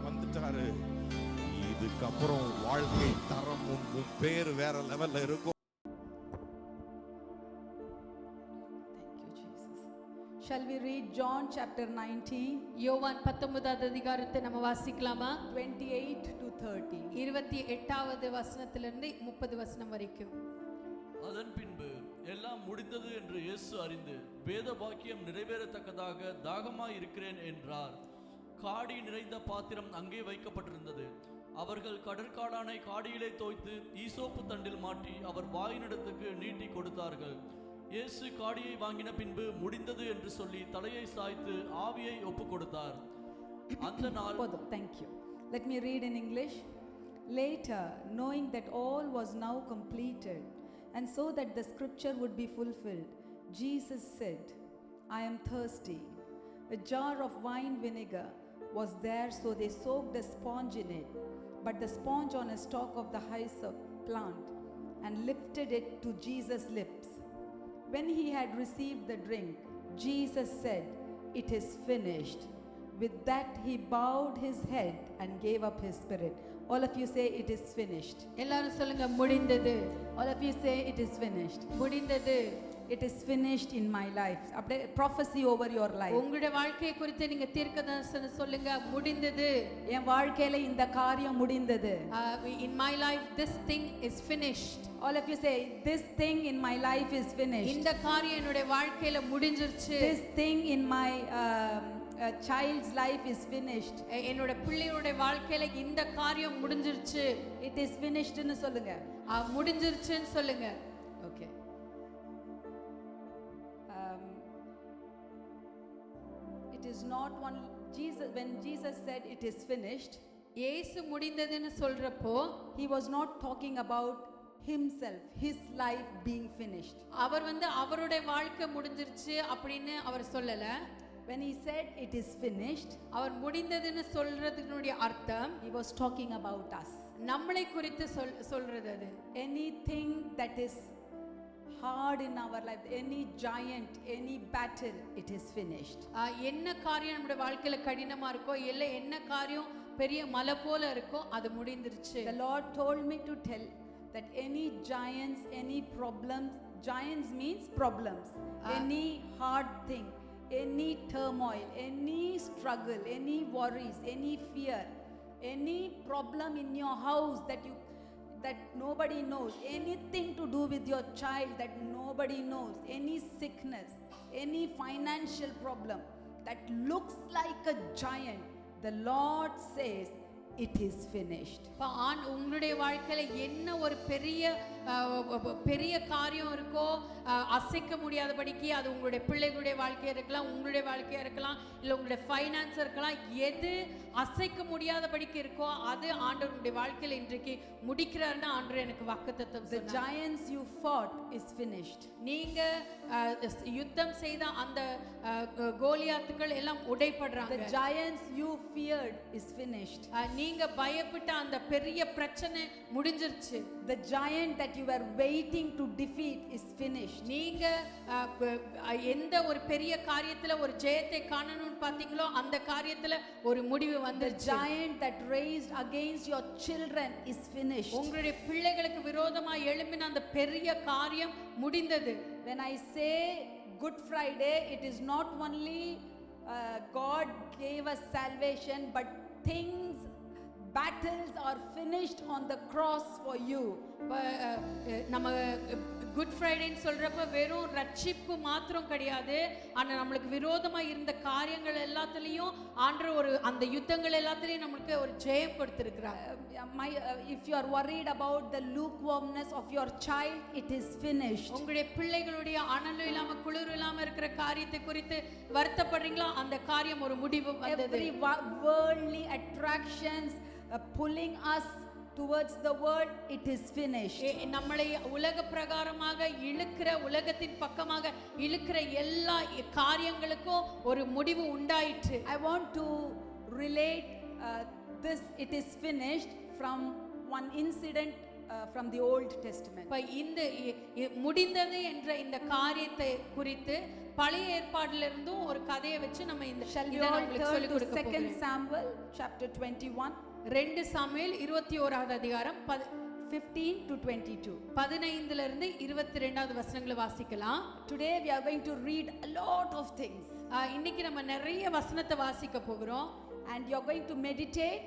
வந்துட்டாரு. இதுக்கப்புறம் வாழ்க்கை தரம் உன் பேர் வேற லெவல்ல இருக்கும். Shall we read John chapter 19? யோவான் 19வது அதிகாரத்தை நம்ம வாசிக்கலாமா? 28 to 30. 28வது வசனத்திலிருந்து 30 வசனம் வரைக்கும். அதன் பின்பு எல்லாம் முடிந்தது என்று இயேசு அறிந்து வேத வாக்கியம் நிறைவேறத்தக்கதாக தாகமாய் இருக்கிறேன் என்றார். காடி நிறைந்த பாத்திரம் அங்கே வைக்கப்பட்டிருந்தது. அவர்கள் கடற்காடானை காடியிலே தோய்த்து ஈசோப்பு தண்டில் மாட்டி அவர் வாயினிடத்துக்கு நீட்டி கொடுத்தார்கள். இயேசு காடியை வாங்கின பின்பு முடிந்தது என்று சொல்லி தலையை சாய்த்து ஆவியை ஒப்பு கொடுத்தார். அந்த நாள் Thank you. Let me read in English. Later, knowing that all was now completed, and so that the scripture would be fulfilled, Jesus said, I am thirsty. A jar of wine vinegar was there, so they soaked a sponge in it, but the sponge on a stalk of the hyssop plant, and lifted it to Jesus' lips. When he had received the drink, Jesus said, It is finished. With that he bowed his head and gave up his spirit. All of you say, It is finished. எல்லாரும் சொல்லுங்க, முடிந்தது. All of you say, It is finished. முடிந்தது. It is finished in my life. அப்படியே prophecy over your life. உங்களுடைய வாழ்க்கையை குறித்து நீங்க தீர்க்கதரிசனம் சொல்லுங்க, முடிந்தது. என் வாழ்க்கையில இந்த காரியம் முடிந்தது. In my life this thing is finished. All of you say, This thing in my life is finished. இந்த காரியம் என்னுடைய வாழ்க்கையில முடிஞ்சிருச்சு. This thing in my child's life is finished. என்னோட பிள்ளையோட வாழ்க்கையில இந்த காரியம் முடிஞ்சிருச்சு. It is finished ன்னு சொல்லுங்க. முடிஞ்சிருச்சுன்னு சொல்லுங்க. Okay. It is not one Jesus, when Jesus said it is finished, இயேசு முடிந்ததுன்னு சொல்றப்போ he was not talking about himself, his life being finished. அவர் அவருடைய வாழ்க்கை முடிஞ்சிருச்சு அப்படின்னு அவர் சொல்லல. When he said it is finished, அவர் முடிந்ததுன்னு சொல்றதுனுடைய அர்த்தம் he was talking about us. நம்மளை குறித்து சொல்றது. அது anything that is hard in our life, any giant, any battle, it is finished. என்ன காரியம் நம்முடைய வாழ்க்கையில கடினமா இருக்கோ, இல்ல என்ன காரியம் பெரிய மலை போல இருக்கோ, அது முடிஞ்சிருச்சு. The Lord told me to tell that any giants, any problems, giants means problems, any hard thing, any turmoil, any struggle, any worries, any fear, any problem in your house that nobody knows, anything to do with your child that nobody knows, any sickness, any financial problem that looks like a giant, the Lord says it is finished. உங்களுடைய வாழ்க்கையில என்ன ஒரு பெரிய காரியம் இருக்கோ, அசைக்க முடியாதபடிக்கு, அது உங்களுடைய பிள்ளைகளுடைய வாழ்க்கையா இருக்கலாம், உங்களுடைய வாழ்க்கையா இருக்கலாம், இல்ல உங்களுடைய ஃபைனான்ஸ் இருக்கலாம், எது அசைக்க முடியாதபடிக்கு இருக்கோ அது ஆண்டவருடைய வாழ்க்கையில இன்றைக்கு முடிக்கிறார்னு ஆண்டவர் எனக்கு வாக்குத்தத்தம் The சொன்னார். giants you fought is finished. நீங்க யுத்தம் செய்த அந்த கோலியாத்துக்கள் எல்லாம் உடைபடுறாங்க. The giants you feared is finished. நீங்க பயப்பட்ட அந்த பெரிய பிரச்சனை முடிஞ்சிருச்சு. The giant that you were waiting to defeat is finished. நீங்க எந்த ஒரு பெரிய காரியத்துல ஒரு ஜெயத்தை காணணும்னு பாத்தீங்களோ அந்த காரியத்துல ஒரு முடிவு வந்துருச்சு. The giant that raised against your children is finished. உங்களுடைய பிள்ளைகளுக்கு விரோதமா எழும்பின அந்த பெரிய காரியம் முடிந்தது. When I say Good Friday, it is not only God gave us salvation, but battles are finished on the cross for you. நம்ம good ஃப்ரைடேன்னு சொல்றப்ப வெறும் ரட்சிப்பு மாத்திரம் கிடையாது, ஆனா நம்மளுக்கு விரோதமா இருந்த காரியங்கள் எல்லாத்துலயும் ஆண்டவர் அந்த யுத்தங்கள் எல்லாத்துலயும் நமக்கு ஒரு ஜெயம் கொடுத்திருக்கிறார். If you are worried about the lukewarmness of your child, it is finished. உங்களுடைய பிள்ளைகளுடைய அனல் இல்லாம குளிர் இல்லாம இருக்கிற காரியத்தை குறித்து வருத்தப்படுறீங்களா, அந்த காரியம் ஒரு முடிவு வந்தது. Every worldly attractions pulling us towards the world, it is finished. நம்மளை உலக பிரகாரமாக இழுக்கிற, உலகத்தின் பக்கமாக இழுக்கிற எல்லா காரியங்களுக்கும் ஒரு முடிவு உண்டாயிற்று. I want to relate this it is finished from one incident from the Old Testament. இந்த முடிந்தது என்ற இந்த காரியத்தை குறித்து பழைய ஏற்பாடுல இருந்தும் ஒரு கதையை வச்சு நம்ம இந்த Shall we இதை நான் all உங்களுக்கு turn சொல்லிக் to கொடுக்க 2 போகிறேன். Samuel chapter 21, 2 சாமுவேல் 21வது அதிகாரம் 15 to 22. 15ல இருந்து 22வது வசனங்களை வாசிக்கலாம். Today we are going to read a lot of things இன்னைக்கு நம்ம நிறைய வசனத்தை வாசிக்க போகிறோம். and you are going to meditate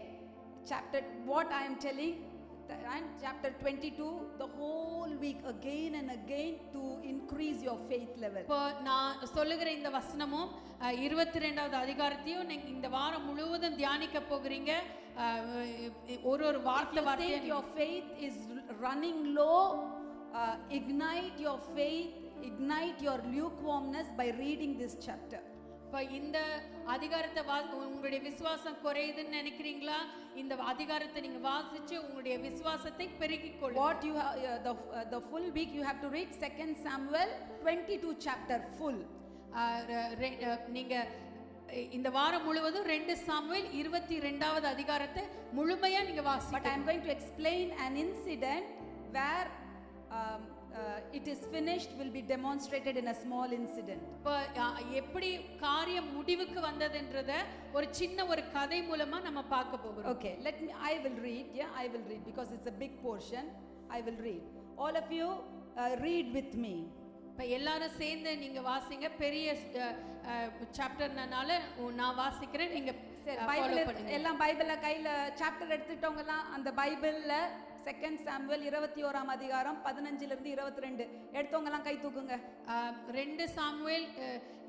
chapter what I am telling and chapter 22 the whole week again and again to increase your faith level. இப்போ நான் சொல்லுகிற இந்த வசனமும் 22வது அதிகாரத்தையும் நீங்க இந்த வாரம் முழுவதும் தியானிக்க போகிறீங்க. ஒரு If வார்த்தை you think your faith is running low, ignite your faith, ignite your lukewarmness by reading this chapter. இப்போ இந்த அதிகாரத்தை உங்களுடைய விசுவாசம் குறையுதுன்னு நினைக்கிறீங்களா? இந்த அதிகாரத்தை நீங்க வாசிச்சு உங்களுடைய விசுவாசத்தை பெருக்கிக் கொள்ளுங்க. What you have the full week you have to read 2 Samuel 22 chapter full. நீங்க இந்த வாரம் முழுவதும் 2 சாமுவேல் 22வது அதிகாரத்தை முழுமையா நீங்க But I வாசிக்கணும். am going to explain an incident where it is finished will be demonstrated in a small incident. இப்போ எப்படி காரியம் முடிவுக்கு வந்ததுன்றத ஒரு சின்ன ஒரு கதை மூலமா நம்ம பார்க்க போகிறோம். Okay, I will read. Yeah, I will read because it's a big portion. I will read. All of you read with me. இப்போ எல்லாரும் சேர்ந்து நீங்க வாசிங்க. பெரிய சாப்டர்னால நான் வாசிக்கிறேன், நீங்க பைபிள் ஃபாலோ பண்ணுங்க. எல்லாம் பைபிள்ல கையில சாப்டர் எடுத்துட்டவங்கலாம் அந்த பைபிள்ல 2 சாமுவேல் 21ஆம் அதிகாரம் 15ல இருந்து 22 எடுத்தவங்கலாம் கை தூக்குங்க. 2 Samuel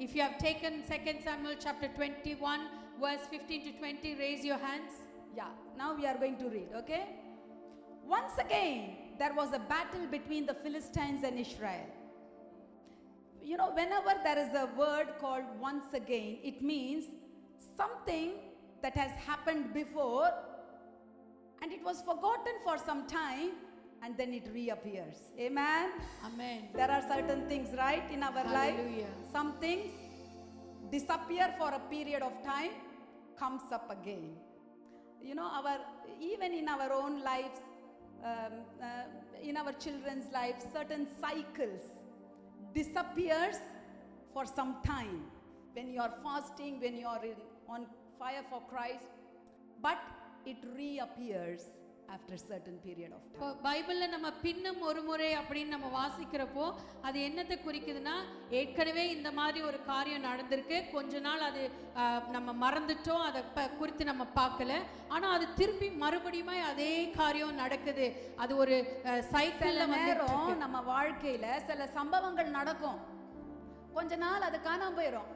if you have taken 2 Samuel chapter 21 verse 15 to 20, raise your hands. Yeah, now we are going to read, okay? Once again there was a battle between the Philistines and Israel. You know, whenever there is a word called once again, it means something that has happened before and it was forgotten for some time and then it reappears. Amen. Amen. There are certain things, right, in our life. Hallelujah. Some things disappear for a period of time, comes up again. You know, even in our own lives, in our children's lives, certain cycles disappears for some time when you are fasting, when you are on fire for Christ, but it reappears after certain period of time. இப்போ பைபிள்ல நம்ம பின்னும் ஒரு முறை அப்படின்னு நம்ம வாசிக்கிறப்போ அது என்னத்தை குறிக்குதுன்னா, ஏற்கனவே இந்த மாதிரி ஒரு காரியம் நடந்திருக்கு, கொஞ்ச நாள் அது நம்ம மறந்துட்டோம், அதை குறித்து நம்ம பார்க்கல, ஆனா அது திருப்பி மறுபடியும் அதே காரியம் நடக்குது. அது ஒரு சைக்கிள்ல நேரம் நம்ம வாழ்க்கையில சில சம்பவங்கள் நடக்கும், கொஞ்ச நாள் அது காணாம போயிடும்,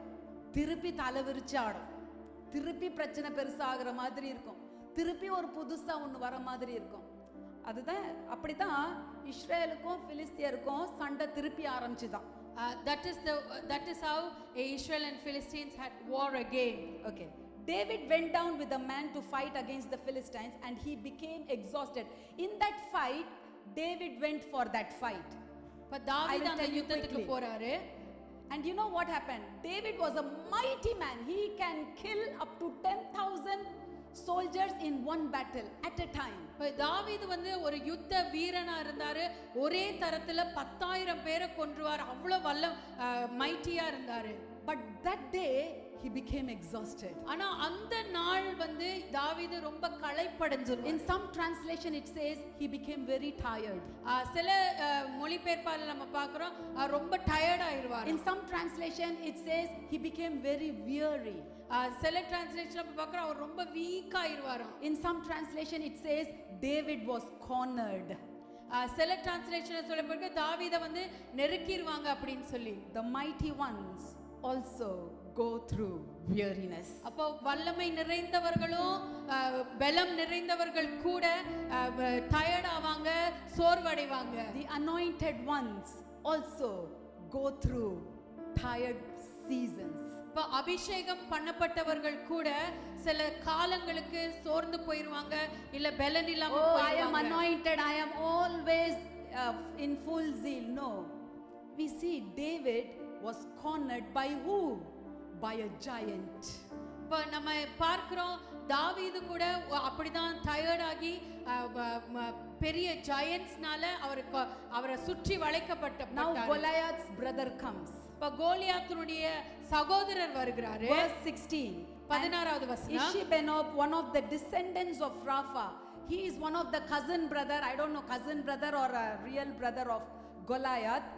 திருப்பி தலைவிரிச்சு ஆடும், திருப்பி பிரச்சனை பெருசாகிற மாதிரி இருக்கும், திருப்பி ஒரு புதுசா ஒன்று வர மாதிரி இருக்கும். அதுதான் அப்படிதான் இஸ்ரேலுக்கும் பிலிஸ்தியருக்கும் சண்டை திருப்பி ஆரம்பிச்சுதான். that is how Israel and Philistines had war again. Okay, David went down with a man to fight against the Philistines and he became exhausted. In that fight David went for that fight. இப்ப தாவீது அந்த யுத்தத்துக்கு போறாரு. And you know what happened? David was a mighty man. He can kill up to 10,000 soldiers in one battle at a time. தாவீது ஒரு யுத்த வீரனா இருந்தாரு, ஒரே தரத்துல 10,000 பேரை கொன்றுவார், அவ்வளவு வல்ல மைட்டியா இருந்தாரு. But that day he became exhausted. ஆனா அந்த நாள் தாவீது ரொம்ப களைப்படைஞ்சிருவார். In some translation it says he became very tired. சில மொழிபெயர்ப்பால நம்ம பார்க்கிறோம் ரொம்ப tired ஆயிருவார். In some translation it says he became very weary. சில டிரான்ஸ்லேஷன் நம்ம பார்க்கிறோம் அவர் ரொம்ப week ஆயிருவார். In some translation it says David was cornered. சில டிரான்ஸ்லேஷன்ல சொல்லப்பட்டிருக்கு தாவீதை நெருக்கிடுவாங்க அப்படின்னு சொல்லி. The mighty ones also go through weariness. அப்போ வல்லமை நிறைந்தவர்களும் பலம் நிறைந்தவர்கள் கூட டயர்ட் ஆவாங்க, சோர்வடைவாங்க. The anointed ones also go through tired seasons. இப்போ அபிஷேகம் பண்ணப்பட்டவர்கள் கூட சில காலங்களுக்கு சோர்ந்து போயிருவாங்க, இல்ல பலன் இல்லாம போயிருவாங்க. I am anointed, I am always in full zeal. No, we see David was cornered by who? By a giant. இப்போ நம்ம பார்க்கிறோம் தாவீது கூட அப்படிதான் டயர்ட் ஆகி பெரிய ஜயன்ட்ஸ்னால அவரை சுற்றி வளைக்கப்பட்டார். Now Goliath's brother comes. இப்ப கோலியாத்தினுடைய சகோதரர் வருகிறாரு. Verse 16. 16வது வசனம். Ishbi-benob, one of the descendants of Rapha. He is one of the cousin brother, I don't know, cousin brother or a real brother of Goliath.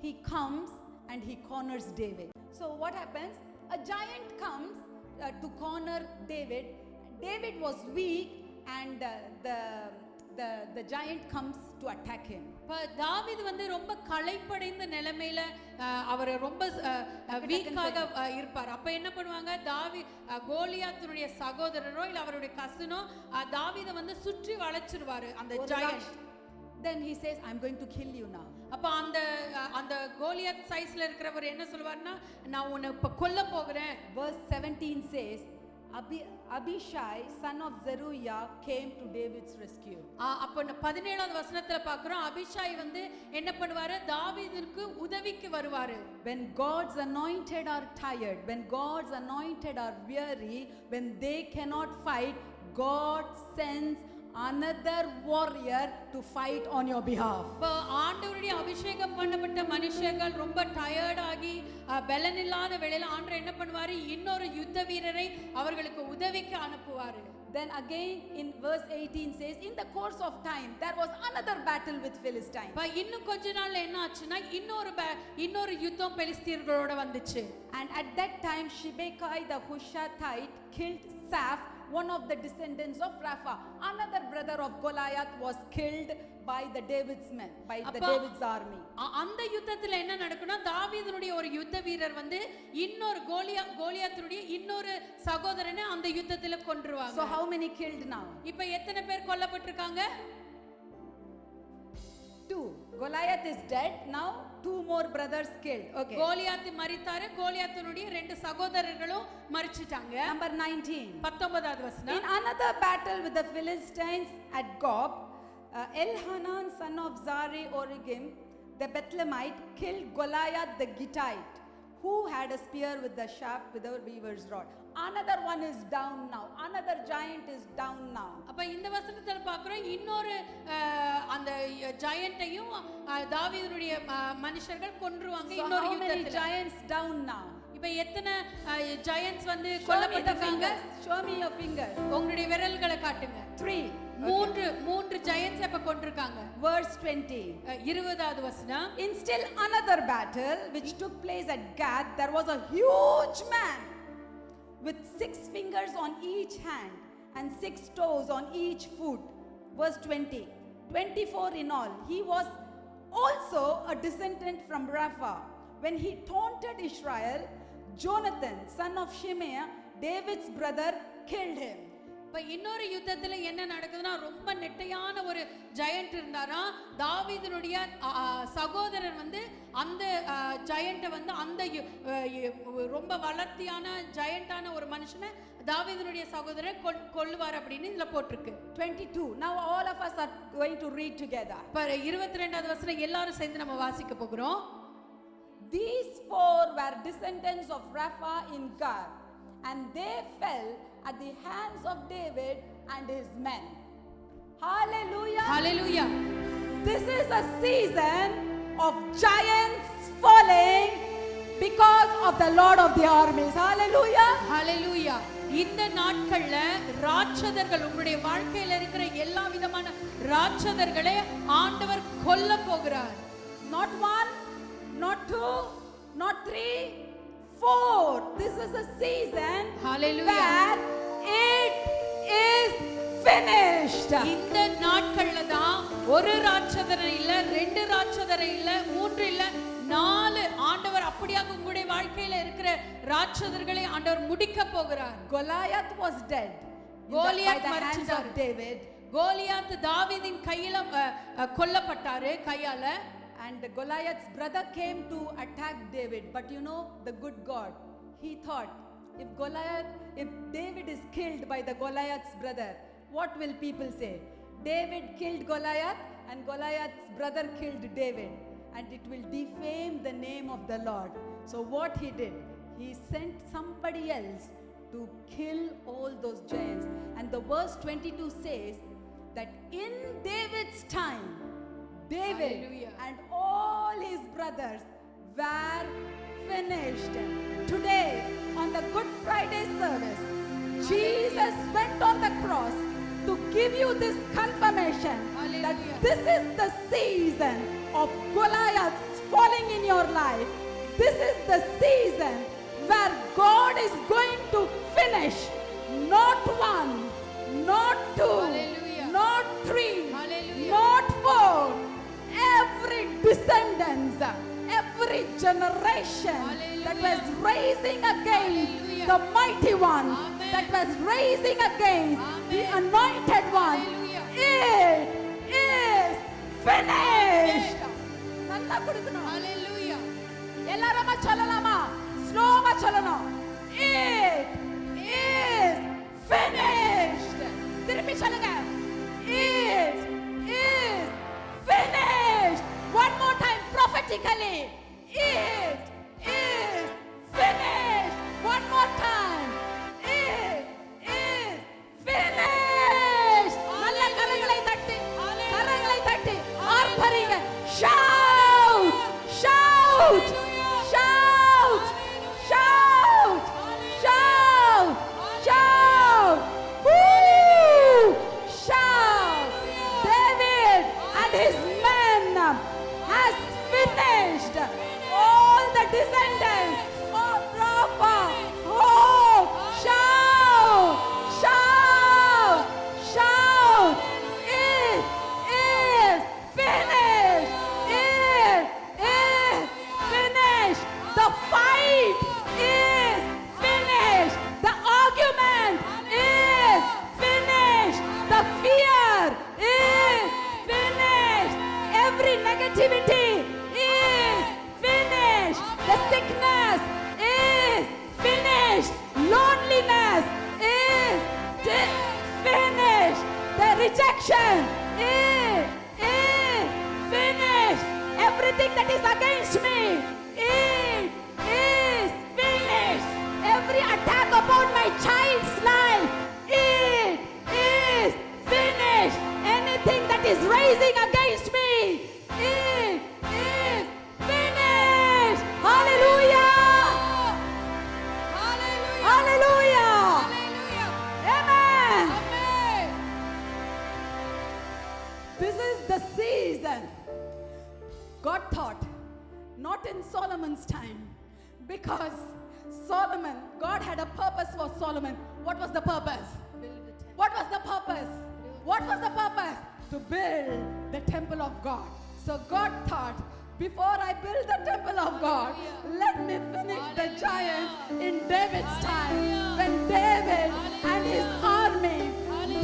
He comes and he corners David. So what happens? A giant comes to corner David. David was weak and the giant comes to attack him. இப்ப தாவீது வந்து ரொம்ப களைப்படைந்த நிலைமையில அவர் ரொம்ப வீக்காக இருப்பார். அப்ப என்ன பண்ணுவாங்க, கோலியாத்தினுடைய சகோதரரோ இல்ல அவருடைய கசினோ தாவீதை வந்து சுற்றி வளைச்சிருவாரு அந்த giant. Then he says, I'm going to kill you now. அப்ப அந்த கோலியாத் சைஸ்ல இருக்கிறவர் என்ன சொல்வார்னா, நான் உன்னை இப்ப கொல்ல போகிறேன். Verse 17 says, Abishai son of Zeruiah came to David's rescue. அப்ப 17வது வசனத்துல பார்க்கிறோம், அபிஷாய் வந்து என்ன பண்ணுவாரு, தாவீதுக்கு உதவிக்கு வருவாரு. When God's anointed are tired, when God's anointed are weary, when they cannot fight, God sends another warrior to fight on your behalf. இப்ப ஆண்டவருடைய அபிஷேகம் பண்ணப்பட்ட மனுஷர்கள் ரொம்ப டயர்ட் ஆகி பலன் இல்லாத வேளையில ஆண்டவர் என்ன பண்ணுவாரு, இன்னொரு யுத்த வீரரை அவர்களுக்கு உதவிக்கு அனுப்புவாரு. Then again in verse 18 says, in the course of time there was another battle with Philistines. இப்ப இன்னும் கொஞ்ச நாள்ல என்ன ஆச்சுன்னா இன்னொரு யுத்தம் பெலிஸ்தியர்களோட வந்துச்சு. And at that time Shibbekai the Hushathite killed Saph, one of the descendants of Rapha. Another brother of Goliath was killed by the David's men, by the David's army. அந்த யுத்தத்துல என்ன நடக்கும்னா, தாவீதுனுடைய ஒரு யுத்த வீரர் வந்து இன்னொரு கோலியாத்துடைய இன்னொரு சகோதரனை அந்த யுத்தத்துல கொன்றுவாங்க. So how many killed now? இப்ப எத்தனை பேர் கொல்லப்பட்டிருக்காங்க? 2. Goliath is dead, now 2 more brothers killed. Okay. Goliath மரித்தாரு, கோலியாத்தினுடைய 2 சகோதரர்களும் மரிச்சிட்டாங்க. Number 19. 19வது வசனம். In another battle with the Philistines at Gob, Elhanan son of Zari-Origim the Bethlehemite killed Goliath the Gittite, who had a spear with the shaft with a weaver's rod. Another one is down now, another giant is down now. அப்ப இந்த வசனத்துல பார்க்கிறோம், இன்னொரு அந்த ஜாயண்ட்டையும் தாவீதுடைய மனுஷர்கள் கொன்றுவாங்க இன்னொரு யுத்தத்துல. So how many giants down now? இப்ப எத்தனை ஜாயண்ட்ஸ் வந்து கொல்லப்பட்டிருக்காங்க? Show me your fingers. உங்களுடைய விரல்களை காட்டுங்க. 3. மூன்று ஜாயண்ட்ஸ் இப்ப கொன்றுக்காங்க. Verse 20. 20வது வசனம். In still another battle which took place at Gath, there was a huge man with 6 fingers on each hand and 6 toes on each foot. Verse 20. 24 in all. He was also a descendant from Rapha. When he taunted Israel, Jonathan son of Shimea, David's brother, killed him. இப்ப இன்னொரு யுத்தத்துல என்ன நடக்குதுன்னா, ரொம்ப நெட்டையான ஒரு giant இருந்தாரா, தாவீதுனுடைய சகோதரர் வந்து அந்த ஜெயண்ட வந்து அந்த ரொம்ப வளர்த்தியான ஜெயண்டான ஒரு மனுஷனை தாவீதுனுடைய சகோதரர் கொல்லுவார் அப்படின்னு இதுல போட்டிருக்கு. 22. Now all of us are going to read together. 22வது வசனம் எல்லாரும் சேர்ந்து நம்ம வாசிக்க போகிறோம். These 4 were descendants of Rapha in Gath, and they fell at the hands of David and his men. Hallelujah. Hallelujah. This is a season of giants falling because of the Lord of the armies. Hallelujah. Hallelujah. இந்த நாட்கள்ல ராட்சதர்கள், உங்களுடைய வாழ்க்கையில இருக்கிற எல்லா விதமான ராட்சதர்களை ஆண்டவர் கொல்ல போகிறார். Not 1, not 2, not 3, 4. This is a season Hallelujah. where it is finished. இந்த நாட்கள்ல தான் ஒரு ராட்சதரை இல்ல, 2 ராட்சதரை இல்ல, 3 இல்ல, 4 ஆண்டவர் அப்படியாக உங்களுடைய வாழ்க்கையில இருக்கிற ராட்சதர்களை ஆண்டவர் முடிக்க போகிறார். Goliath was dead. Goliath by the hands of மரிச்சார். David. Goliath தாவீதின் கையில கொல்லப்பட்டாரு கையால. And Goliath's brother came to attack David, but you know the good God, he thought, if David is killed by the Goliath's brother, what will people say? David killed Goliath and Goliath's brother killed David, and it will defame the name of the Lord. So what he did, he sent somebody else to kill all those giants. And the verse 22 says that in David's time, David Hallelujah. and all his brothers were finished. Today, on the Good Friday service, Jesus went on the cross to give you this confirmation that this is the season of Goliaths falling in your life. This is the season where God is going to finish not one, not two, Hallelujah. not three, Hallelujah. not four. Every descendants, every generation that was raising against Hallelujah. the mighty one, Amen. that was raising against the Amen. anointed one, Hallelujah. it is finished. நல்லா கொடுக்கணும். Hallelujah. எல்லாரும் சொல்லலாமா? ஸ்லோவா சொல்லணும். It is finished. திருப்பி சொல்லுங்க. It is finished. One more time prophetically. It is finished. One more time. It is finished. நல்ல கரங்களை தட்டி, கரங்களை தட்டி ஆர்ப்பரிங்க. Shout! Shout! Shout! Shout! Shout! Shout! Woo! Shout! David and his men has finished all the descendants of Rapha. Oh, shout! Shout! Shout! It is finished! It is finished! The fight is finished! The argument is finished! The fear is finished! Every negativity is finished! The sickness is finished! Loneliness is finished! The rejection is finished! Everything that is against me, it is finished! Every attack upon my child's life, it is finished! Anything that is raising against me, it is finished! Hallelujah! Hallelujah. Hallelujah! Hallelujah. Amen! Amen. This is the season. God thought, not in Solomon's time, because Solomon, God had a purpose for Solomon. What was the purpose? What was the purpose? What was the purpose? To build the temple of God. So God thought, before I build the temple of God, let me finish the giants in David's time. When David and his army,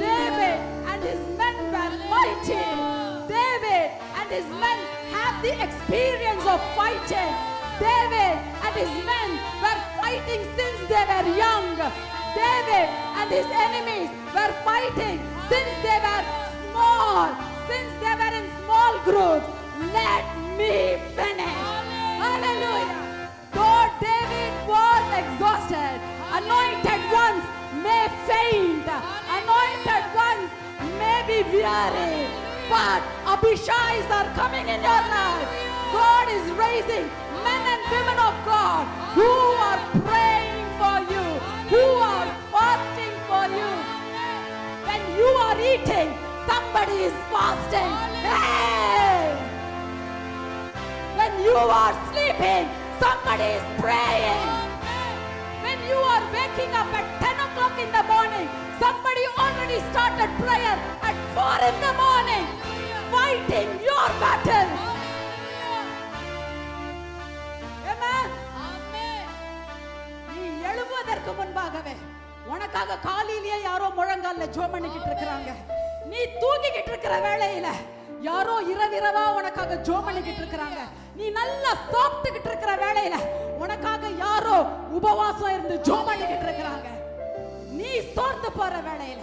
David and his men were mighty. David and his men have the experience of fighting. David and his men were fighting since they were young. David and his enemies were fighting since they were small, since they were in small groups. Let me finish. Hallelujah. Though David was exhausted, anointed ones may faint, anointed ones may be weary, but Abishais are coming in your life. God is raising men and women of God who are praying for you, who are fasting for you. When you are eating, somebody is fasting. Hey! When you are sleeping, somebody is praying. When you are waking up at 10 o'clock in the morning, somebody already started prayer at 4 in the morning, fighting your battle. Amen. Amen. நீ எழும்புவதற்கு முன்பாகவே உனக்காக காலையிலேயே யாரோ முழங்கால்ல ஜெபம் பண்ணிக்கிட்டு இருக்காங்க. நீ தூங்கிக்கிட்டு இருக்கிற வேளையில யாரோ இரவிரவா உனக்காக ஜெபம் பண்ணிக்கிட்டு இருக்காங்க. நீ நல்லா சாப்பிட்டுக்கிட்டு இருக்கிற வேளையில உனக்காக யாரோ உபவாசம் இருந்து ஜெபம் பண்ணிக்கிட்டு இருக்காங்க. நீ சோர்ந்து போற வேளையில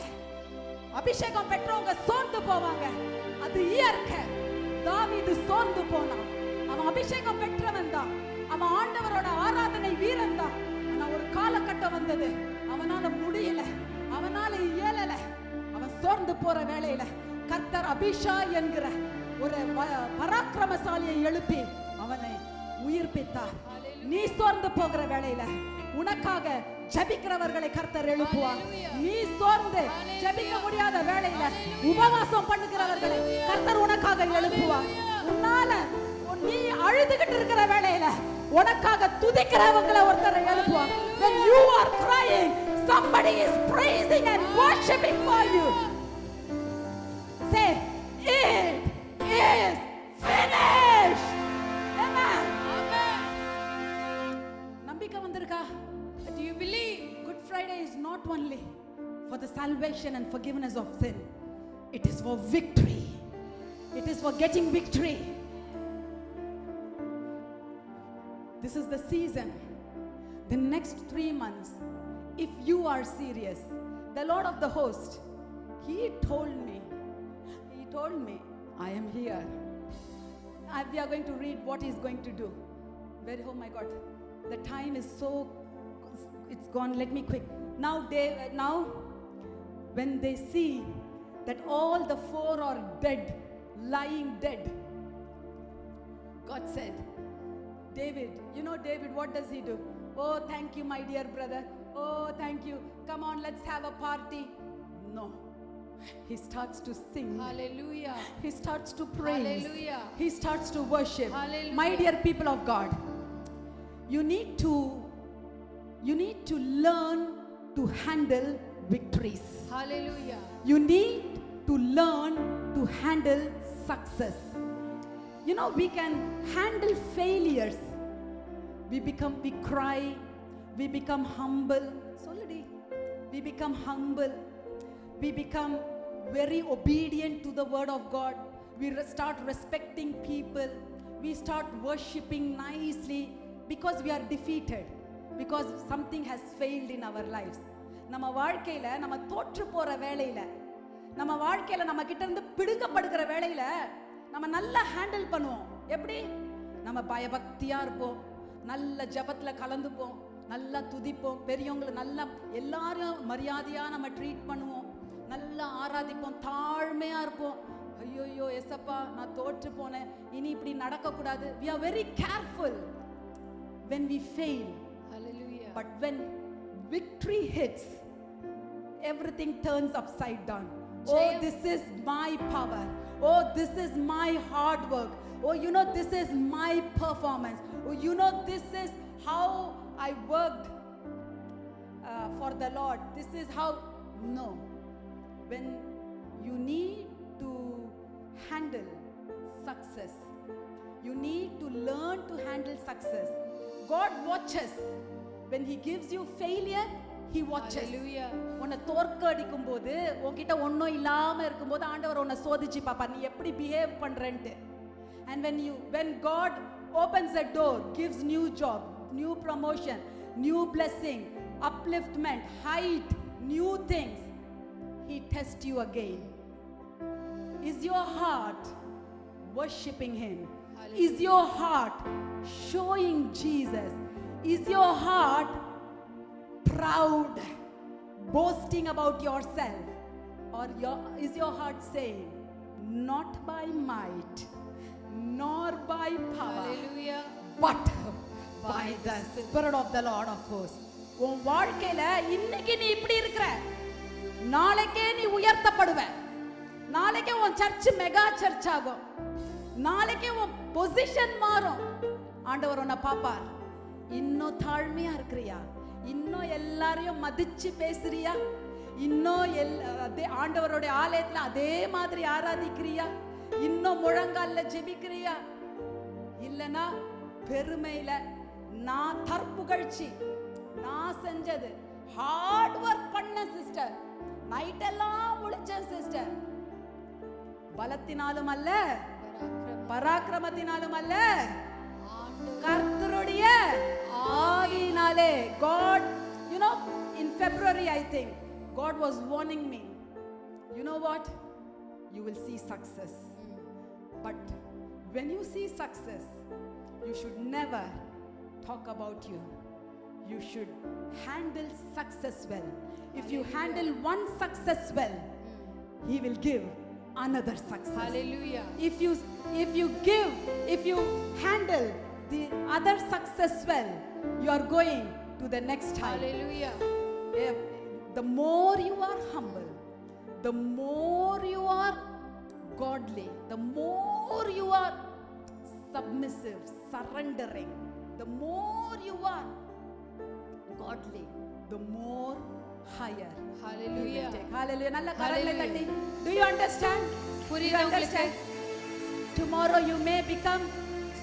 அபிஷேகம் பெற்றவங்க சோர்ந்து போவாங்க. அது இயற்கை. தாவீது சோர்ந்து போனான். அவன் அபிஷேகம் பெற்றவன் தான். அவன் ஆண்டவரோட ஆராதனை வீரன் தான். ஆனா ஒரு காலகட்டம் வந்தது, அவனால முடியல, அவனால இயலல. அவன் சோர்ந்து போற வேளையில கர்த்தர் அபிஷாய் என்கிற ஒரு பராக்கிரமசாலியை எழுப்பி அவனை உயிர்ப்பித்தார். நீ சோர்ந்து போகிற வேளையில உனக்காக ஜெபிக்கிறவர்களை கர்த்தர் எழுப்புவார். நீ சோர்ந்து ஜெபிக்க முடியாத வேளையில உபவாசம் பண்ணுகிறவர்களை கர்த்தர் உனக்காக எழுப்புவார். உன்னால நீ அழுதுகிட்டு இருக்கிற வேளையில உனக்காக துதிக்கிறவங்களை ஒருத்தரை எழுப்புவார். When you are crying, somebody is praising and worshiping for you. Say, it is finished. Amen. நம்பிக்கை வந்திருக்கா? Do you believe? Good Friday is not only for the salvation and forgiveness of sin. It is for victory. It is for getting victory. This is the season. The next 3 months, if you are serious, the Lord of the host, He told me, I am here. We are going to read what He's going to do. Oh my God, the time is so, it's gone. Let me quick. Now when they see that all the 4 are dead, lying dead, God said, David, you know David, what does he do? Oh, thank you, my dear brother. Oh, thank you. Come on, let's have a party. No. He starts to sing. Hallelujah. He starts to praise. Hallelujah. He starts to worship. Hallelujah. My dear people of God, you need to learn to handle victories. Hallelujah. You need to learn to handle success. You know, we can handle failures. We cry, we become humble. Solidi. We become humble. We become very obedient to the word of God. We start respecting people. We start worshiping nicely because we are defeated. Because something has failed in our lives. நம்ம வாழ்க்கையில நம்ம தோற்று போற வேளையில, நம்ம வாழ்க்கையில நம்ம கிட்ட இருந்து பிடுங்கப்படுகிற வேளையில நம்ம நல்லா ஹேண்டில் பண்ணுவோம். எப்படி? நம்ம பயபக்தியா இருப்போம், நல்ல ஜபத்துல கலந்துப்போம், நல்லா துதிப்போம், பெரியவங்களை நல்லா எல்லாரும் மரியாதையா நம்ம ட்ரீட் பண்ணுவோம், நல்லா ஆராதிப்போம், தாழ்மையா இருப்போம். ஐயோ எசப்பா நான் தோற்று போனேன், இனி இப்படி நடக்க கூடாது. We are very careful when we fail. Hallelujah. But when victory hits, everything turns upside down. Oh, this is my power. Oh, this is my hard work. Oh, you know, this is my performance. Oh, you know, this is how I worked for the Lord. This is how. No. When you need to handle success, you need to learn to handle success. God watches. When He gives you failure, He watches. Hallelujah. உன்னை தோற்கடிக்கும் போது, உன்கிட்ட ஒன்றும் இல்லாம இருக்கும்போது ஆண்டவர் உன்னை சோதிச்சு பாப்பா நீ எப்படி behave பண்றேன்ட்டு. And when God opens a door, gives new job, new promotion, new blessing, upliftment, height, new things, He tests you again. Is your heart worshiping Him? Hallelujah. Is your heart showing Jesus? Is your heart proud, boasting about yourself? Or is your heart saying, not by might, nor by power, Hallelujah. but by the Spirit of the Lord of hosts? உன் வாழ்க்கையில இன்னைக்கு நீ இப்படி இருக்கிற, நாளைக்கே நீ உயர்த்தப்படுவ. நாளைக்கே உன் சர்ச் மெகா சர்ச் ஆகும். நாளைக்கே உன் பொசிஷன் மாறும். ஆண்டவர் உன்னை பாப்பார். இன்னும் தாழ்மையா இருக்கிறியா? இன்னும் எல்லாரையும் மதிச்சு பேசுறியா? இன்னும் ஆண்டவரோட ஆலயத்துல அதே மாதிரி ஆராதிக்கிறியா? இன்னும் முழங்கால்ல ஜெபிக்கிறியா? இல்லனா பெருமையில நான் தற்புகழ்ச்சி, நான் செஞ்சது, ஹார்ட் ஒர்க் பண்ண சிஸ்டர், நைட் எல்லாம் முழிச்சேன் சிஸ்டர், பலத்தினாலும் அல்ல பராக்கிரமத்தினாலும் அல்ல கர்த்தருடைய ஆவியினாலே. God, you know, in February I think God was warning me, you know what, you will see success, but when you see success you should never talk about you. You should handle success well. If you handle one success well, He will give another success. Hallelujah. If you handle the other success well, you are going to the next height. Hallelujah. The more you are humble, the more you are godly, the more you are submissive, surrendering, the more you are godly, the more higher. Hallelujah. Hallelujah. Nalla karale Hallelujah. tatti. Do you understand? Do you புரியுதா உங்களுக்கு? understand? Tomorrow you may become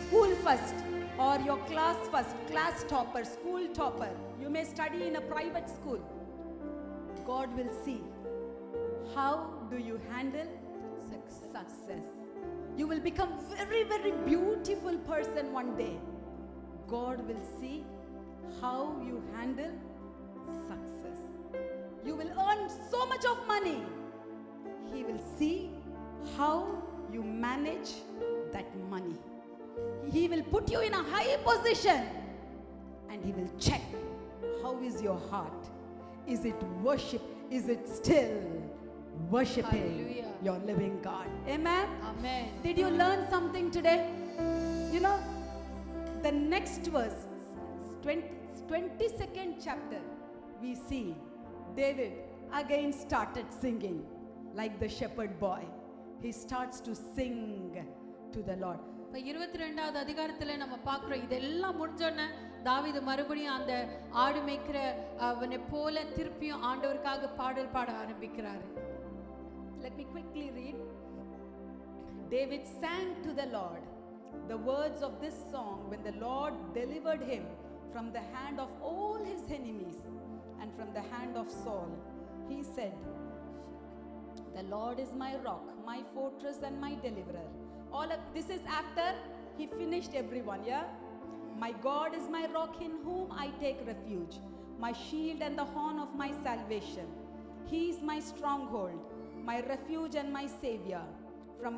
school first or your class first, class topper, school topper. You may study in a private school. God will see how do you handle success. You will become very, very beautiful person one day. God will see how you handle success. You will earn so much of money. He will see how you manage that money. He will put you in a high position and he will check how is your heart. Is it worship? Is it still worshiping Hallelujah. your living God? Amen. Amen. Did you learn something today? You know, the next verse, 22nd chapter, we see David again started singing like the shepherd boy. He starts to sing to the Lord. இப்ப 22வது அதிகாரத்துல நம்ம பார்க்கிறோம் இதெல்லாம் முடிஞ்சோடனே தாவீது மறுபடியும் அந்த ஆடு மேய்க்கிற அவனை போல திருப்பியும் ஆண்டவருக்காக பாடல் பாட ஆரம்பிக்கிறாரு. Let me quickly read. David sang to the Lord the words of this song when the Lord delivered him from the hand of all his enemies and from the hand of Saul. He said, "The Lord is my rock, my fortress and my deliverer." All of this is after he finished everyone, yeah? My God is my rock in whom I take refuge, my shield and the horn of my salvation. He is my stronghold, my refuge and my savior. From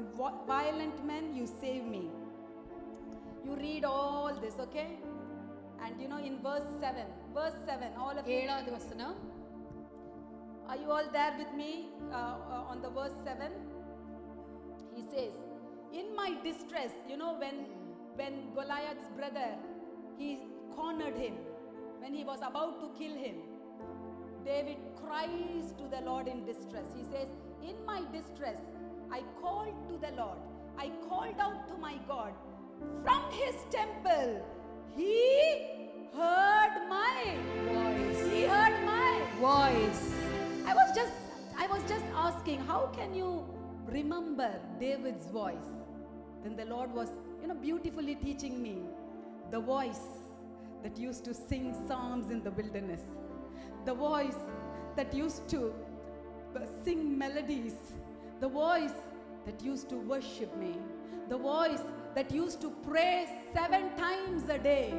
violent men you save me. You read all this, okay? And you know, in verse 7, all of you, 7வது வசனம். are you all there with me on the verse 7? He says, in my distress, you know, when Goliath's brother, he cornered him, when he was about to kill him, David cries to the Lord in distress. He says, in my distress, I called to the Lord. I called out to my God. From his temple, he heard my voice. He heard my voice. I was just asking, how can you remember David's voice? Then the Lord was, you know, beautifully teaching me the voice that used to sing psalms in the wilderness, the voice that used to sing melodies, the voice that used to worship me, the voice that used to pray 7 times a day,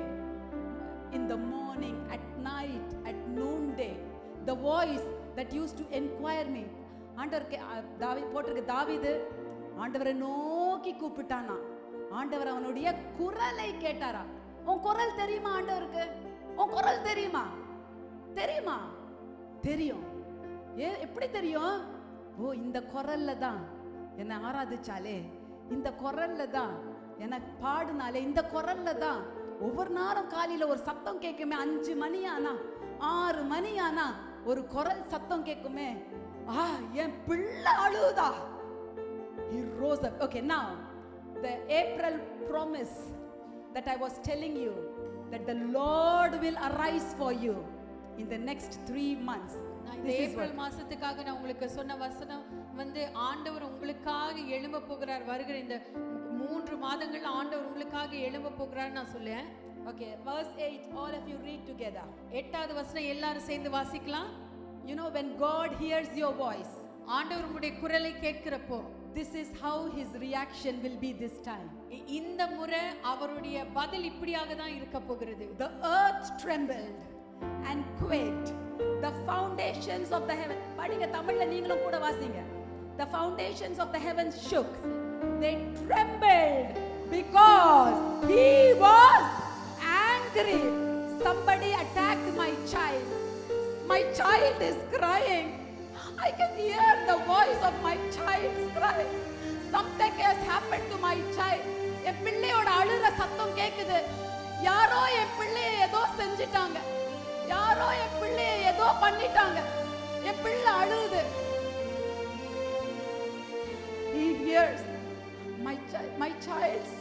in the morning, at night, at noonday, the voice that used to inquire me. தாவீது ஆண்டவரை நோக்கி கூப்பிட்டானா, ஆண்டவர் அவனுடைய குரலை கேட்டாரா. உன் குரல் தெரியுமா ஆண்டவருக்கு? உன் குரல் தெரியுமா? தெரியுமா? தெரியும். எப்படி தெரியும்? ஓ, இந்த குரல்ல தான் என்னை ஆராதிச்சாலே, இந்த குரல்ல தான் எனக்கு பாடுனாலே, இந்த குரல்ல தான் ஒவ்வொரு நாளும் காலையில ஒரு சத்தம் கேட்குமே, 5 மணி ஆனா 6 மணி ஆனா ஒரு குரல் சத்தம் கேட்குமே, என் பிள்ளை அழுதா. He rose up. Okay, now the April promise that I was telling you, that the Lord will arise for you in the next 3 months. இந்த ஏப்ரல் மாசத்துக்காக நான் உங்களுக்கு சொன்ன வசனம் வந்து ஆண்டவர் உங்களுக்காக எழும்ப போகிறார். வருகிற இந்த 3 மாதங்கள்ல ஆண்டவர் உங்களுக்காக எழும்ப போகிறார் நான் சொல்லேன். Okay, verse 8, all of you read together. 8வது வசனம் எல்லாரும் சேர்ந்து வாசிக்கலாம். You know, when God hears your voice, ஆண்டவர் உங்களுடைய குரலை கேட்கிறப்போ, this is how his reaction will be this time. இந்த முறை அவருடைய பதில் இப்படியாக தான் இருக்க போகிறது. The earth trembled and quaked, the foundations of the heaven. படிங்க தமிழ்ல நீங்களும் கூட வாசிங்க. The foundations of the heavens shook, they trembled because he was angry. Somebody attacked my child. My child is crying. I can hear the voice of my child's cry. Something has happened to my child. என் பிள்ளையோட அழுற சத்தம் கேக்குது. யாரோ என் பிள்ளைய ஏதோ செஞ்சிட்டாங்க, யாரோ என் பிள்ளைய ஏதோ பண்ணிட்டாங்க, என் பிள்ளை அழுது. He hears my child's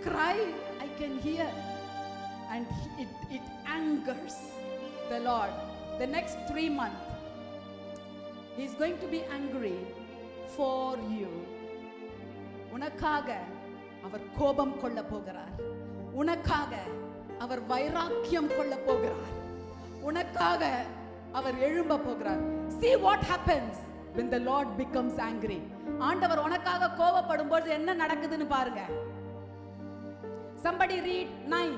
cry. I can hear, and it angers the Lord. The next 3 months He's going to be angry for you. உனக்காக அவர் கோபம் கொள்ள போகிறார், உனக்காக அவர் வைராக்கியம் கொள்ள போகிறார், உனக்காக அவர் எழும்ப போகிறார். See what happens when the Lord becomes angry. ஆண்டவர் உனக்காக கோபப்படும் போது என்ன நடக்குதுன்னு பாருங்க. Somebody read 9.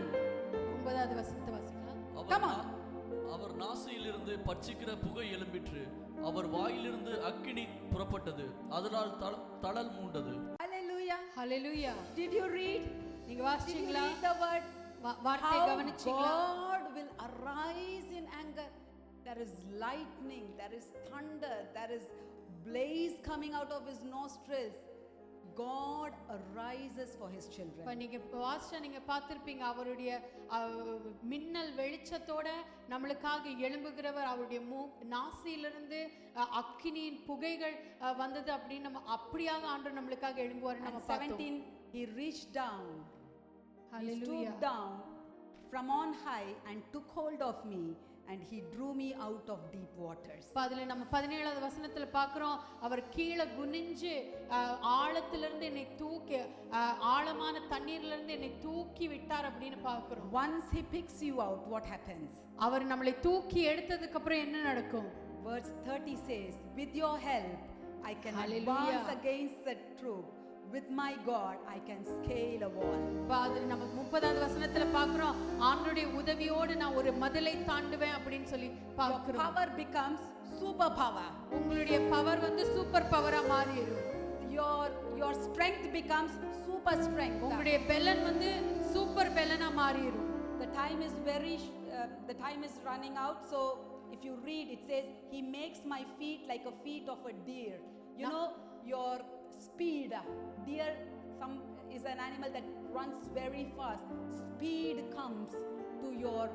9வது வசனத்தை வாசிக்கலாம். Come on. அவர் நாசியிலிருந்து பட்சிக்கிற புகை எழும்பிற்று, அவர் வாயிலிருந்து அக்கினி புறப்பட்டது, அதனால் தழல் மூண்டது. Hallelujah. Hallelujah. Did you read? நீங்க வாசிச்சீங்களா? Did you read the word? வார்த்தை கவனிச்சீங்களா? God will arise in anger. There is lightning, there is thunder, there is blaze coming out of his nostrils. God arises for his children. இப்ப நீங்க வாசிச்சா நீங்க பார்த்திருப்பீங்க, அவருடைய மின்னல் வெளிச்சத்தோட நம்மளுக்காக எழும்புகிறவர். அவருடைய நாசியிலிருந்து அக்கினியின் புகைகள் வந்தது அப்படின்னு நம்ம அப்படியாக ஆண்டவர் நம்மளுக்காக எழும்புவார். நம்ம 17 he reached down, hallelujah, he stooped down from on high and took hold of me and he drew me out of deep waters. அதுல நம்ம 17வது வசனத்துல பார்க்கிறோம், அவர் கீழே குனிஞ்சு ஆழத்திலிருந்து என்னை தூக்கி ஆழமான தண்ணீர்ல இருந்து என்னை தூக்கி விட்டார் அப்படின்னு பார்க்கிறோம். Once he picks you out, what happens? அவர் நம்மளை தூக்கி எடுத்ததுக்கு அப்புறம் என்ன நடக்கும்? Verse 30 says, with your help I can advance against the troop. With my God I can scale a wall. Father நம்ம 30வது வசனத்துல பார்க்கிறோம், ஆண்டவருடைய உதவியோடு நான் ஒரு மதிலை தாண்டுவேன் அப்படினு சொல்லி பார்க்கிறோம். Your power becomes super power. உங்களுடைய பவர் வந்து சூப்பர் பவரா மாறிடும். Your strength becomes super strength. உங்களுடைய பெலன் வந்து சூப்பர் பெலனா மாறிடும். The time is running out, so if you read it says he makes my feet like a feet of a deer. You know your speed, deer is an animal that runs very fast. Speed comes to your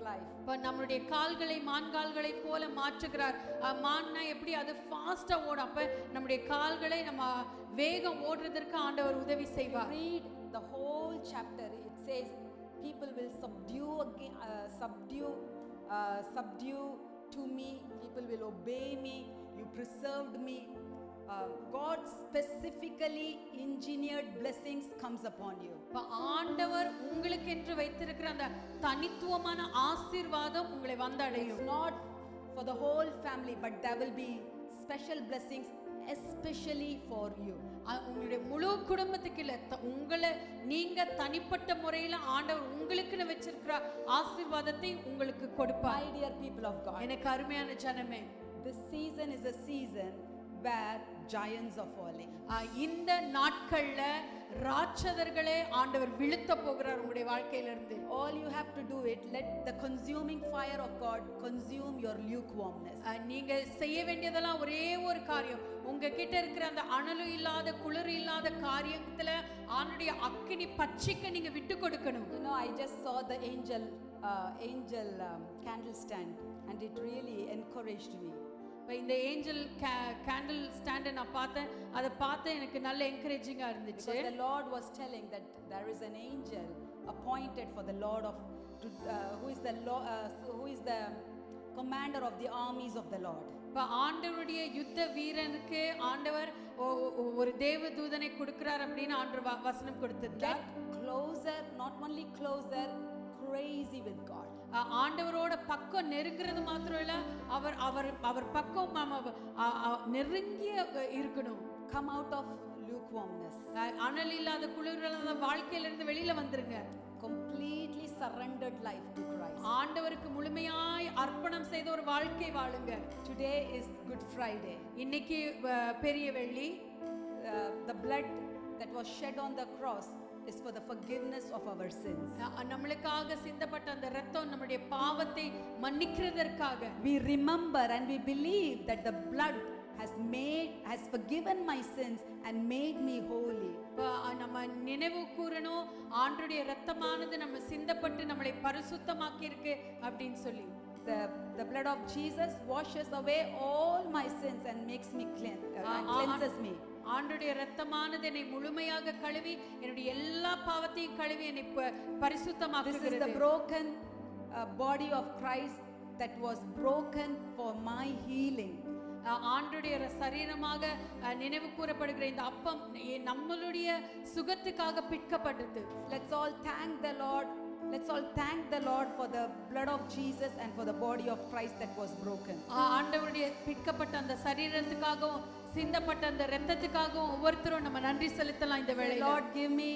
life. இப்ப நம்மளுடைய கால்களை மான்கால்களை போல மாற்றுகிறார். மான்னா எப்படி அது ஃபாஸ்டா ஓடும், அப்ப நம்மளுடைய கால்களை நம்ம வேகம் ஓடுறதற்கு ஆண்டவர் உதவி செய்வார். Read the whole chapter. It says people will subdue to me, people will obey me, you preserved me. God specifically engineered blessings comes upon you. ஆண்டவர் உங்களுக்கு என்று வைத்திருக்கிற அந்த தனித்துவமான ஆசீர்வாதம் உங்களை வந்தடையும். It's not for the whole family, but there will be special blessings especially for you. உங்களுடைய முழு குடும்பத்துக்கு இல்ல, உங்களை நீங்க தனிப்பட்ட முறையில ஆண்டவர் உங்களுக்குன்னு வச்சிருக்கிற ஆசீர்வாதத்தை உங்களுக்கு கொடுப்பார். My dear people of God, எனக்கு அருமையான ஜனமே, this season is a season where giants are falling. இந்த நாட்கள்ல ராட்சதர்களே ஆண்டவர் வீழ்த்த போகிறார் உங்களுடைய வாழ்க்கையில இருந்து. All you have to do it, let the consuming fire of God consume your lukewarmness. நீங்க செய்ய வேண்டியதெல்லாம் ஒரே ஒரு காரியம், உங்க கிட்ட இருக்கிற அந்த அனலு இல்லாத குளிர் இல்லாத காரியத்துல ஆண்டவருடைய அக்கினி பட்சிக்க நீங்க விட்டு கொடுக்கணும். You know, I just saw the angel candle stand and it really encouraged me. இந்த ஏஞ்சல் கேண்டில் ஸ்டாண்ட் நான் பார்த்தேன், அதை பார்த்து எனக்கு நல்ல என்கரேஜிங்கா இருந்துச்சு. Because the Lord was telling that there is an angel appointed for the Lord of who is the commander of the armies of the Lord. இப்ப ஆண்டவருடைய யுத்த வீரனுக்கு ஆண்டவர் ஒரு தேவதூதனை கொடுக்கிறார் அப்படின்னு ஆண்டவர் வசனம் கொடுத்திருந்தார். Get closer, not only closer, crazy with God. ஆண்டவரோட பக்கம் நெருங்கிறது மாத்திரம் இல்ல, அவர் பக்கம் நெருங்கிய இருக்கணும். Come out of lukewarmness. அனல் இல்லாத குளிர் இல்லாத வாழ்க்கையில இருந்து வெளியில வந்துருங்க. Completely surrendered life to Christ. ஆண்டவருக்கு முழுமையாய் அர்ப்பணம் செய்த ஒரு வாழ்க்கை வாழுங்க. Today is Good Friday. இன்னைக்கு பெரிய வெள்ளி. The blood that was shed on the cross is for the forgiveness of our sins. நம்மளுக்காக சிந்தப்பட்ட அந்த இரத்தம் நம்முடைய பாவத்தை மன்னிக்கிறதற்காக. We remember and we believe that the blood has has forgiven my sins and made me holy. நம்ம நினைவு கூறணும், ஆண்டவருடைய இரத்தமானது நம்ம சிந்தப்பட்டு நம்மளை பரிசுத்தமாக்கி இருக்கு அப்படின்னு சொல்லி. The blood of Jesus washes away all my sins and makes me cleanses me. ஆண்டவருடைய இரத்தமானது என்னை முழுமையாக கழுவி என்னுடைய எல்லா பாவத்தையும் கழுவி என்னை பரிசுத்தமாக்குகிறது. This is the broken body of Christ that was broken for my healing. ஆண்டவருடைய சரீரமாக நினைவு கூறப்படுகிற இந்த அப்பம் நம்மளுடைய சுகத்துக்காக பிற்கப்பட்டது. Let's all thank the Lord. Let's all thank the Lord for the blood of Jesus and for the body of Christ that was broken. ஆண்டவருடைய பிற்கப்பட்ட அந்த சரீரத்துக்காகவும் சிந்தப்பட்ட அந்த இரத்தத்துக்காகவும் ஒவ்வொருத்தரும் நம்ம நன்றி செலுத்தலாம் இந்த வேளையில. Lord, give me